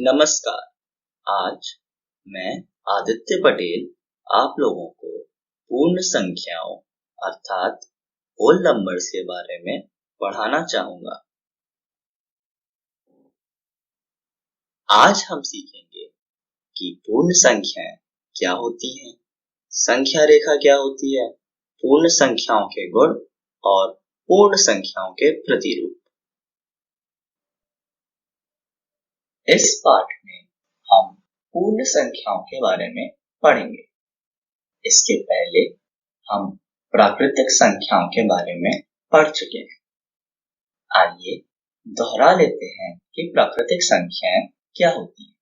नमस्कार। आज मैं आदित्य पटेल आप लोगों को पूर्ण संख्याओं अर्थात होल नंबर्स के बारे में पढ़ाना चाहूंगा। आज हम सीखेंगे कि पूर्ण संख्याएं क्या होती हैं, संख्या रेखा क्या होती है, पूर्ण संख्याओं के गुण और पूर्ण संख्याओं के प्रतिरूप। इस पाठ में हम पूर्ण संख्याओं के बारे में पढ़ेंगे। इसके पहले हम प्राकृतिक संख्याओं के बारे में पढ़ चुके हैं। आइए दोहरा लेते हैं कि प्राकृतिक संख्याएं क्या होती हैं।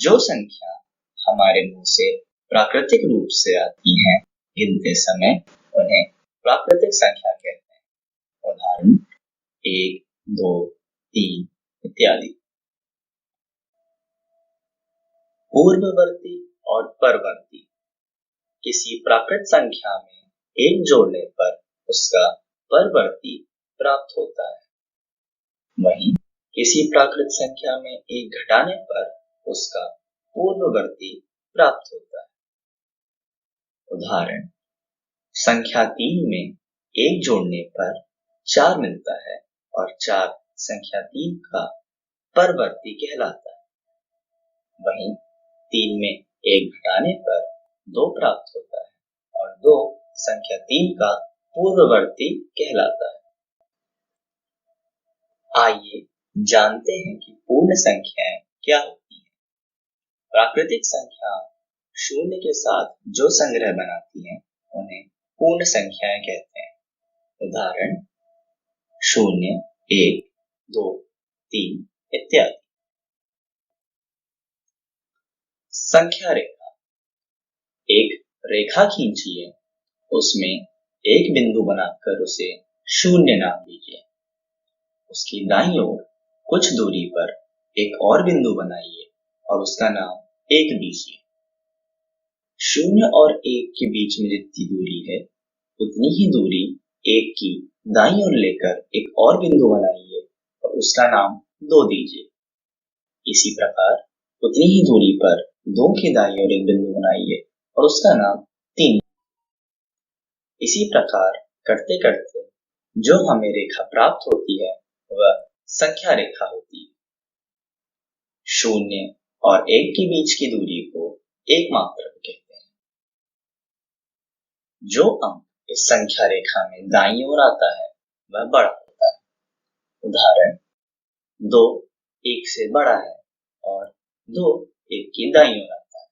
जो संख्या हमारे मुंह से प्राकृतिक रूप से आती हैं गिनते समय उन्हें प्राकृतिक संख्या कहते हैं। उदाहरण 1, 2, 3 इत्यादि। पूर्ववर्ती और परवर्ती किसी प्राकृत संख्या में एक जोड़ने पर उसका परवर्ती प्राप्त होता है, वहीं किसी प्राकृत संख्या में एक घटाने पर उसका पूर्ववर्ती प्राप्त होता है। उदाहरण संख्या 3 में एक जोड़ने पर 4 मिलता है और 4 संख्या 3 का परवर्ती कहलाता है, वहीं 3 में एक घटाने पर 2 प्राप्त होता है और 2 संख्या 3 का पूर्ववर्ती कहलाता है। आइए जानते हैं कि पूर्ण संख्याएं क्या होती हैं। प्राकृतिक संख्या शून्य के साथ जो संग्रह बनाती हैं उन्हें पूर्ण संख्याएं कहते हैं। उदाहरण 0, 1, 2, 3 इत्यादि। संख्या रेखा। एक रेखा खींचिए, उसमें एक बिंदु बनाकर उसे 0 नाम दीजिए। उसकी दाईं ओर कुछ दूरी पर एक और बिंदु बनाइए और उसका नाम 1 दीजिए। 0 और 1 के बीच में जितनी दूरी है उतनी ही दूरी 1 की दाईं ओर लेकर एक और बिंदु बनाइए और उसका नाम 2 दीजिए। इसी प्रकार उतनी ही दूरी पर 2 की दाईं ओर एक बिंदु बनाइए और उसका नाम 3। इसी प्रकार करते करते जो हमें रेखा प्राप्त होती है वह संख्या रेखा होती है। 0 और 1 के बीच की दूरी को एक मात्रक कहते हैं। जो अंक इस संख्या रेखा में दाईं ओर आता है वह बड़ा होता है। उदाहरण 2 1 से बड़ा है और 2 1 की दाईं ओर आता है।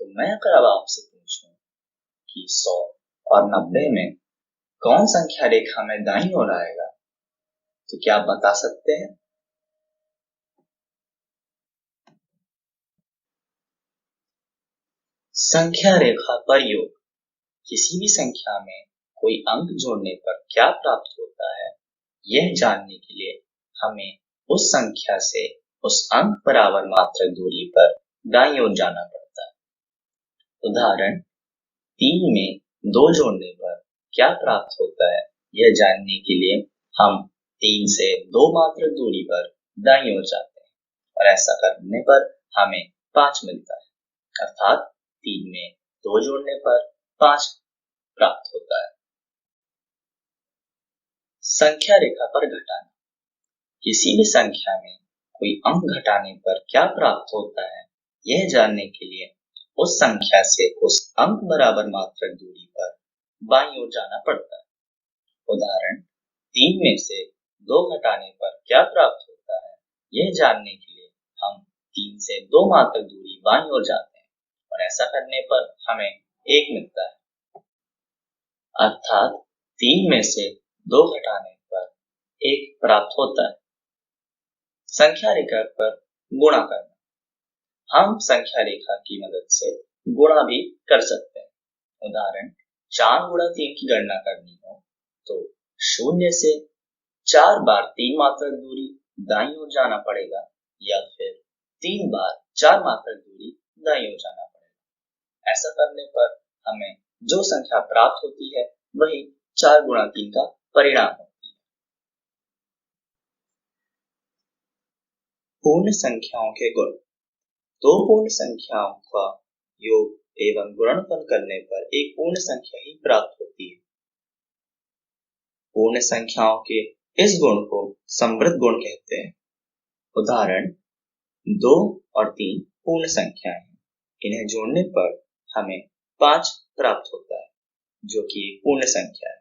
तो मैं अगर अब आपसे पूछूं कि 100 और 90 में कौन संख्या रेखा में दाईं ओर आएगा, तो क्या आप बता सकते हैं? संख्या रेखा पर योग। किसी भी संख्या में कोई अंक जोड़ने पर क्या प्राप्त होता है, यह जानने के लिए हमें उस संख्या से उस अंक बराबर मात्रक दूरी पर दाईं ओर जाना पड़ता है। उदाहरण 3 में 2 जोड़ने पर क्या प्राप्त होता है, यह जानने के लिए हम 3 से 2 मात्रक दूरी पर दाईं ओर जाते हैं और ऐसा करने पर हमें 5 मिलता है, अर्थात 3 में 2 जोड़ने पर 5 प्राप्त होता है। संख्या रेखा पर घटाना। किसी भी संख्या में कोई अंक घटाने पर क्या प्राप्त होता है, यह जानने के लिए उस संख्या से उस अंक बराबर मात्रक दूरी पर बाईं ओर जाना पड़ता है। उदाहरण 3 में से 2 घटाने पर क्या प्राप्त होता है, यह जानने के लिए हम 3 से 2 मात्रक दूरी बाईं ओर जाते हैं और ऐसा करने पर हमें 1 मिलता है, अर्थात 3 में से 2 घटाने पर 1 प्राप्त होता है। संख्या रेखा पर गुणा करना। हम संख्या रेखा की मदद से गुणा भी कर सकते हैं। उदाहरण 4 गुणा 3 की गणना करनी हो तो 0 से 4 बार 3 मात्रक दूरी दाईं ओर जाना पड़ेगा या फिर 3 बार 4 मात्रक दूरी दाईं ओर जाना पड़ेगा। ऐसा करने पर हमें जो संख्या प्राप्त होती है वही 4 गुणा 3 का परिणाम होती है। पूर्ण संख्याओं के गुण। दो पूर्ण संख्याओं का योग एवं गुणनफल करने पर एक पूर्ण संख्या ही प्राप्त होती है। पूर्ण संख्याओं के इस गुण को समृद्ध गुण कहते हैं। उदाहरण 2 और 3 पूर्ण संख्याएं हैं। इन्हें जोड़ने पर हमें 5 प्राप्त होता है, जो कि एक पूर्ण संख्या है।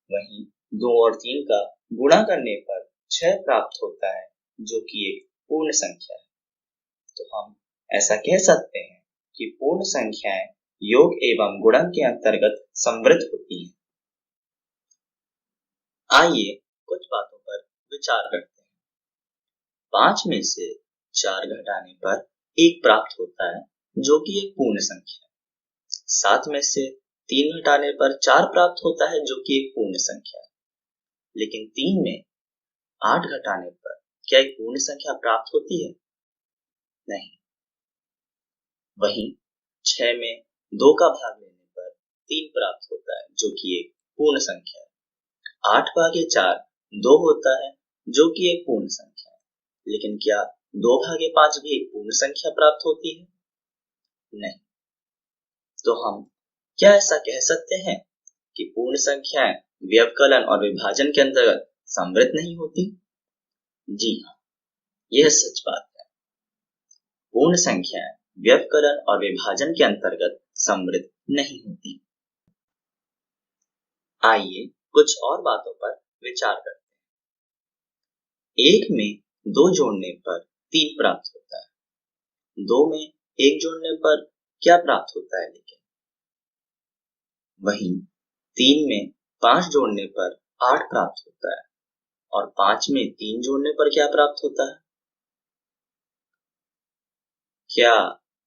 वहीं 2 और 3 का गुणा करने पर 6 प्राप्त होता है, जो कि एक पूर्ण संख्या है। तो हम ऐसा कह सकते हैं कि पूर्ण संख्याएं योग एवं गुणन के अंतर्गत समृद्ध होती हैं। आइए कुछ बातों पर विचार करते हैं। 5 में से 4 घटाने पर 1 प्राप्त होता है, जो कि एक पूर्ण संख्या है। 7 में से 3 घटाने पर 4 प्राप्त होता है, जो कि एक पूर्ण संख्या है। लेकिन 3 में 8 घटाने पर क्या एक पूर्ण संख्या प्राप्त होती है? नहीं। वहीं 6 में 2 का भाग लेने पर 3 प्राप्त होता है, जो कि एक पूर्ण संख्या है। 8 भागे 4 2 होता है, जो कि एक पूर्ण संख्या है। लेकिन क्या 2 भागे 5 भी एक पूर्ण संख्या प्राप्त होती है? नहीं। तो हम क्या ऐसा कह सकते हैं कि पूर्ण संख्याएं व्यवकलन और विभाजन के अंतर्गत समृद्ध नहीं होती? जी हाँ, यह सच बात है। पूर्ण संख्याएं व्यवकलन और विभाजन के अंतर्गत समृद्ध नहीं होती। आइए कुछ और बातों पर विचार करते हैं। 1 में 2 जोड़ने पर 3 प्राप्त होता है। 2 में 1 जोड़ने पर क्या प्राप्त होता है? लेकिन वहीं 3 में 5 जोड़ने पर 8 प्राप्त होता है और 5 में 3 जोड़ने पर क्या प्राप्त होता है? क्या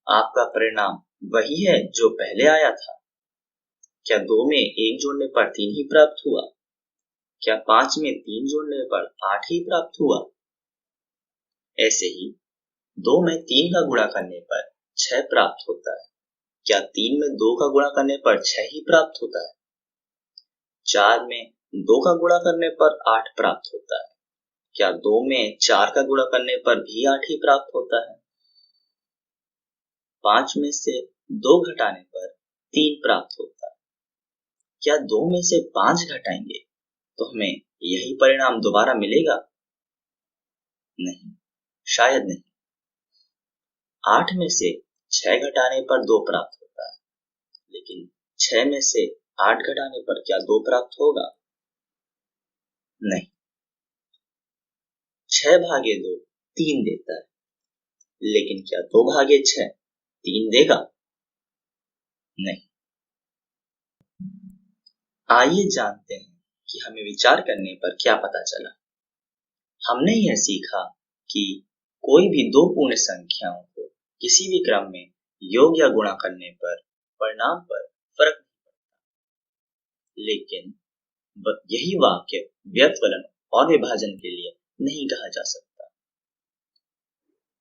आपका परिणाम वही है जो पहले आया था? क्या 2 में 1 जोड़ने पर 3 ही प्राप्त हुआ? क्या 5 में 3 जोड़ने पर 8 ही प्राप्त हुआ? ऐसे ही 2 में 3 का गुणा करने पर 6 प्राप्त होता है। क्या 3 में 2 का गुणा करने पर 6 ही प्राप्त होता है? 4 में 2 का गुणा करने पर 8 प्राप्त होता है। क्या 2 में 4 का गुणा करने पर भी 8 ही प्राप्त होता है? 5 में से 2 घटाने पर 3 प्राप्त होता है। क्या 2 में से 5 घटाएंगे तो हमें यही परिणाम दोबारा मिलेगा? नहीं, शायद नहीं। 8 में से 6 घटाने पर 2 प्राप्त होता है, लेकिन 6 में से 8 घटाने पर क्या 2 प्राप्त होगा? नहीं। 6 भागे 2 3 देता है, लेकिन क्या 2 भागे 6 3 देगा? नहीं। आइए जानते हैं कि हमें विचार करने पर क्या पता चला। हमने यह सीखा कि कोई भी 2 पूर्ण संख्याओं को किसी भी क्रम में योग या गुणा करने पर परिणाम पर फर्क नहीं पड़ता। लेकिन यही वाक्य व्यवकलन और विभाजन के लिए नहीं कहा जा सकता।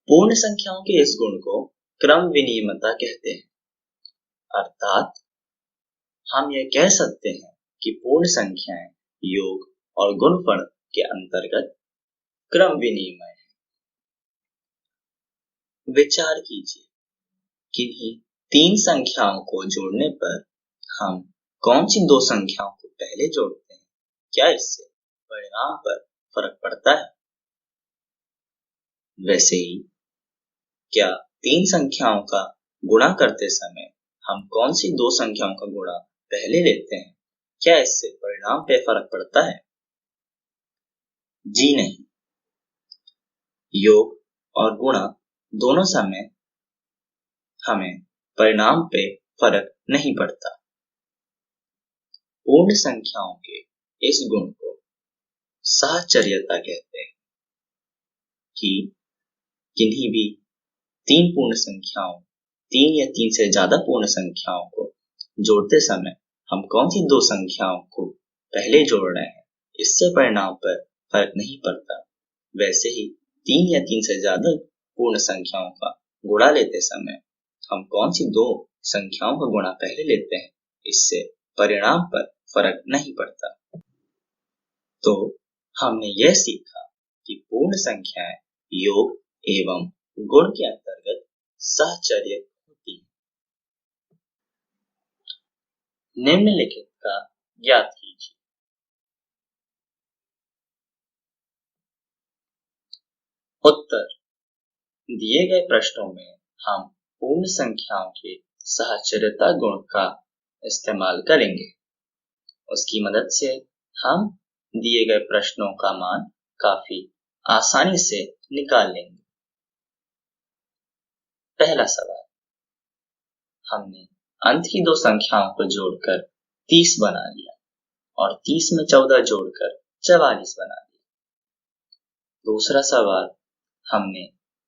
पूर्ण संख्याओं के इस गुण को क्रम विनिमयता कहते हैं। अर्थात हम यह कह सकते हैं कि पूर्ण संख्याएं योग और गुणनफल के अंतर्गत क्रम विनिमय है। विचार कीजिए, किन्हीं 3 संख्याओं को जोड़ने पर हम कौन सी 2 संख्याओं को पहले जोड़ते हैं? क्या इससे परिणाम पर फर्क पड़ता है? वैसे ही क्या 3 संख्याओं का गुणा करते समय हम कौन सी 2 संख्याओं का गुणा पहले लेते हैं? क्या इससे परिणाम पे फर्क पड़ता है? जी नहीं। योग और गुणा दोनों समय हमें परिणाम पे फर्क नहीं पड़ता। पूर्ण संख्याओं के इस गुण को साहचर्यता कहते हैं कि किन्हीं भी 3 पूर्ण संख्याओं 3 या 3 से ज्यादा पूर्ण संख्याओं को जोड़ते समय हम कौन सी 2 संख्याओं को पहले जोड़ रहे हैं, इससे परिणाम पर फर्क नहीं पड़ता। वैसे ही 3 या 3 से ज्यादा पूर्ण संख्याओं का गुणा लेते समय हम कौन सी 2 संख्याओं का गुणा पहले लेते हैं, इससे परिणाम पर फर्क नहीं पड़ता। तो हमने यह सीखा कि पूर्ण संख्याएं योग एवं गुण के अंतर्गत साहचर्य होती है। निम्नलिखित का ज्ञात कीजिए। उत्तर। दिए गए प्रश्नों में हम पूर्ण संख्याओं के साहचर्यता गुण का इस्तेमाल करेंगे। उसकी मदद से हम दिए गए प्रश्नों का मान काफी आसानी से निकाल लेंगे। पहला सवाल। हमने अंत की दो संख्याओं को जोड़कर 30 बना लिया और 30 में 14 जोड़कर 44 बना लिया। दूसरा सवाल। हमने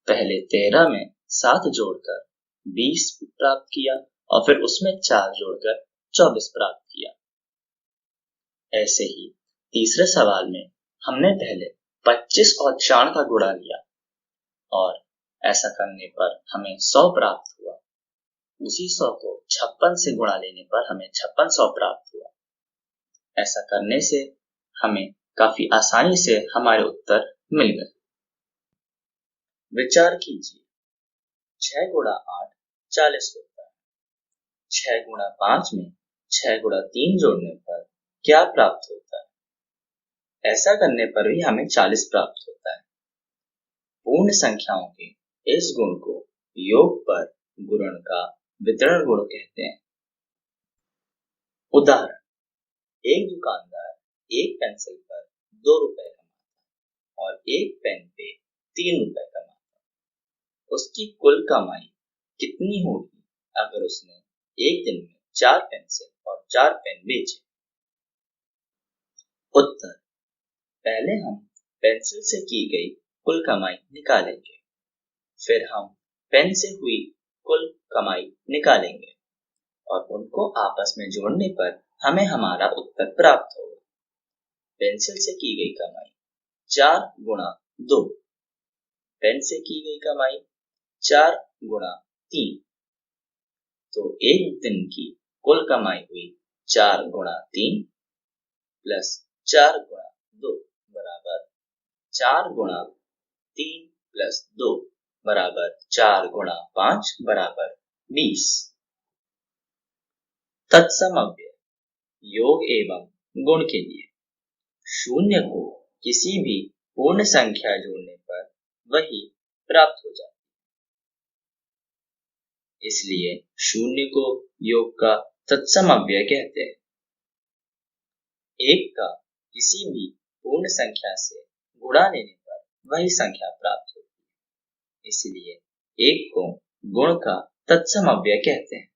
पहले 13 में 7 जोड़कर 20 प्राप्त किया और फिर उसमें 4 जोड़कर 24 प्राप्त किया। ऐसे ही तीसरे सवाल में हमने पहले 25 और 4 का गुणा लिया और ऐसा करने पर हमें 100 प्राप्त हुआ। उसी 100 को 56 से गुणा लेने पर हमें 5600 प्राप्त हुआ। ऐसा करने से हमें काफी आसानी से हमारे उत्तर मिल गए। विचार कीजिए। 6 गुणा 8 40 होता है। 6 गुणा 5 में 6 गुणा 3 जोड़ने पर क्या प्राप्त होता है? ऐसा करने पर भी हमें 40 प्राप्त होता है। पूर्ण संख्याओं के इस गुण को योग पर गुणन का वितरण गुण कहते हैं। उदाहरण। एक दुकानदार एक पेंसिल पर 2 रुपए कमाता और एक पेन पे 3 रुपए कमाता। उसकी कुल कमाई कितनी होगी अगर उसने एक दिन में 4 पेंसिल और 4 पेन बेचे? उत्तर। पहले हम पेंसिल से की गई कुल कमाई निकालेंगे, फिर हम पेन से हुई कुल कमाई निकालेंगे और उनको आपस में जोड़ने पर हमें हमारा उत्तर प्राप्त होगा। पेंसिल से की गई कमाई 4 गुणा 2, पेन से की गई कमाई 4 गुणा 3, तो एक दिन की कुल कमाई हुई 4 गुणा 3 प्लस 4 गुणा 2 बराबर 4 गुणा 3 प्लस 2 बराबर 4 गुणा 5 बराबर 20। तत्समव्यय योग एवं गुण के लिए शून्य को किसी भी पूर्ण संख्या जोड़ने पर वही प्राप्त हो जाती है। इसलिए शून्य को योग का तत्समव्यय कहते हैं। एक का किसी भी पूर्ण संख्या से गुणा लेने पर वही संख्या प्राप्त होती है। इसलिए एक को गुण का तत्समव्यय कहते हैं।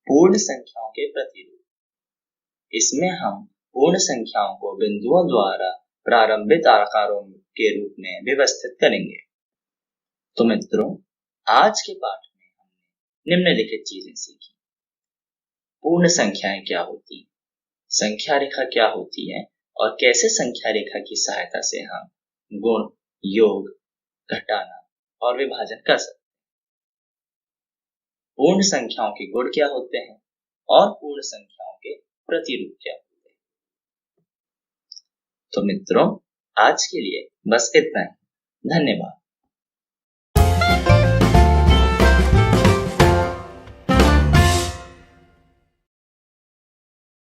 पूर्ण संख्याओं के प्रतिरूप। इसमें हम पूर्ण संख्याओं को बिंदुओं द्वारा प्रारंभिक आकारों के रूप में व्यवस्थित करेंगे। तो मित्रों, आज के पाठ में हमने निम्नलिखित चीजें सीखी। पूर्ण संख्याएं क्या होती हैं, संख्या रेखा क्या होती है और कैसे संख्या रेखा की सहायता से हम गुण, योग, घटाना और विभाजन कर सकते हैं। पूर्ण संख्याओं के गुण क्या होते हैं और पूर्ण संख्याओं के प्रतिरूप क्या होते हैं। तो मित्रों, आज के लिए बस इतना ही। धन्यवाद।